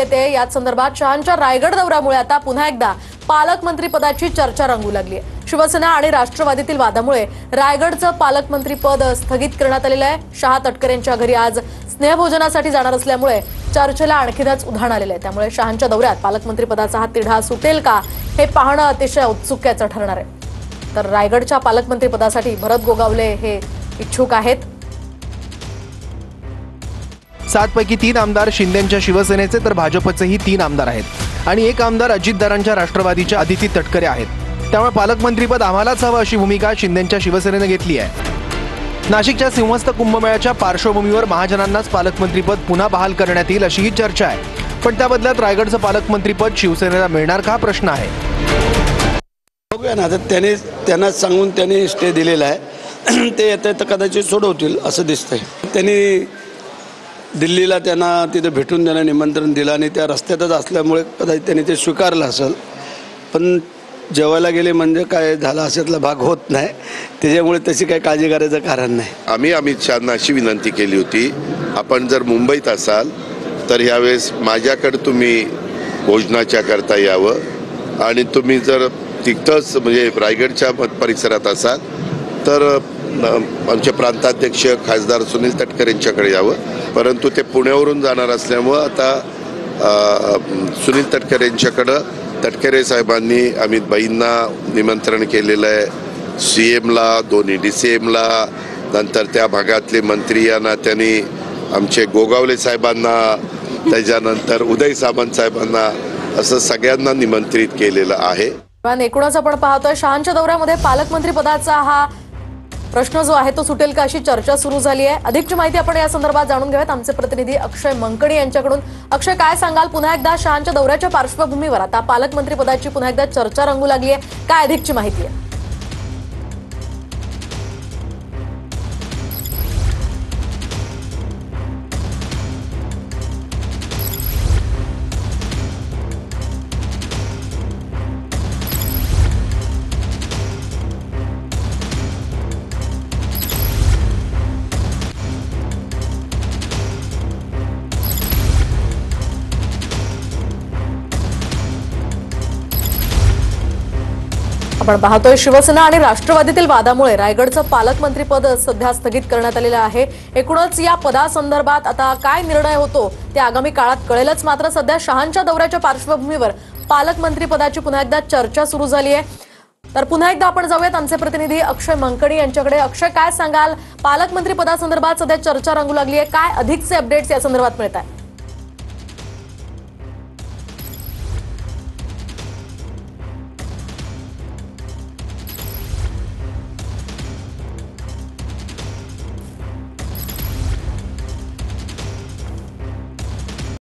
येते याच संदर्भात शहांच्या रायगड दौऱ्यामुळे आता पुन्हा एकदा पालकमंत्री पदाची चर्चा रंगू लागली आहे। शिवसेना आणि राष्ट्रवादीतील वादामुळे रायगडचं पालकमंत्री पद स्थगित करण्यात आलेलं आहे। शहा तटकरेंच्या घरी आज स्नेहभोजनासाठी जाणार असल्यामुळे चर्चेला आणखीनच उधाण आलेलं आहे। त्यामुळे शहांच्या दौऱ्यात पालकमंत्री पदाचा हा तिढा सुटेल का हे पाहणं अतिशय औत्सुक्याचं ठरणार आहे। तर रायगडच्या पालकमंत्री पदासाठी भरत गोगावले हे इच्छुक आहेत। 7 पैकी 3 आमदार शिंदेंच्या शिवसेनेचे तर भाजपचेही 3 आमदार आहेत आणि एक आमदार अजितदारांच्या राष्ट्रवादीच्या अदिती तटकरे आहेत। त्यामुळे पालकमंत्रीपद आम्हालाच हवं अशी भूमिका शिंदेंच्या शिवसेनेने घेतली आहे। नाशिकच्या सिंहस्थ कुंभमेळ्याच्या पार्श्वभूमीवर महाजनांनाच पालकमंत्रीपद पुन्हा बहाल करण्यात येईल अशी ही चर्चा आहे। पण त्या बदल्यात रायगडचं पालकमंत्रीपद शिवसेनेला मिळणार का प्रश्न आहे। बघूया ना, आता त्यांना सांगून त्यांनी स्टे दिलेला आहे, ते येतं तर कदाचित सोडवतील असं दिसतंय। त्यांनी दिल्लीला त्यांना तिथे भेटून त्यांना निमंत्रण दिलं आणि त्या रस्त्यातच असल्यामुळे कदाचित त्यांनी ते स्वीकारलं असेल, पण जेवायला गेले म्हणजे काय झालं अशातला भाग होत नाही, त्याच्यामुळे तशी काही काळजी करायचं कारण नाही। आम्ही अमित शहांना अशी विनंती केली होती, आपण जर मुंबईत असाल तर यावेळेस माझ्याकडे तुम्ही भोजनाच्या करता यावं आणि तुम्ही जर तिथंच म्हणजे रायगडच्या परिसरात असाल तर आमचे प्रांताध्यक्ष खासदार सुनील तटकरे यांच्याकडे यावं। परंतु ते पुण्यावरून जाणार असल्यामुळं आता सुनील तटकरे यांच्याकडं तटकरे साहेबांनी अमितभाईंना निमंत्रण केलेलं आहे। CMला, दोन्ही DCMला, नंतर त्या भागातले मंत्री यांना त्यांनी आमचे गोगावले साहेबांना, त्याच्यानंतर उदय सामंत साहेबांना, असं सगळ्यांना निमंत्रित केलेलं आहे। पण एकूणच आपण पाहतोय शहांच्या दौऱ्यामध्ये पालकमंत्री पदाचा हा प्रश्न जो आहे तो सुटेल का अशी चर्चा सुरू झाली आहे। अधिकची माहिती आपण या संदर्भात जाणून घेऊयात आमचे प्रतिनिधी अक्षय मंकणी यांच्याकडून। अक्षय, काय सांगाल, पुन्हा एकदा शहांच्या दौऱ्याच्या पार्श्वभूमीवर आता पालकमंत्री पदाची पुन्हा एकदा चर्चा रंगू लागली आहे, काय अधिकची माहिती आहे? आपण पाहतोय शिवसेना आणि राष्ट्रवादीतील वादामुळे रायगडचं पालकमंत्रीपद सध्या स्थगित करण्यात आलेलं आहे। एकूणच या पदासंदर्भात आता काय निर्णय होतो ते आगामी काळात कळेलच। मात्र सध्या शहांच्या दौऱ्याच्या पार्श्वभूमीवर पालकमंत्री पदाची पुन्हा एकदा चर्चा सुरू झाली आहे। तर पुन्हा एकदा आपण जाऊयात आमचे प्रतिनिधी अक्षय मंकणी यांच्याकडे। अक्षय, काय सांगाल, पालकमंत्री पदासंदर्भात सध्या चर्चा रंगू लागली आहे, काय अधिकचे अपडेट्स या संदर्भात मिळत आहेत?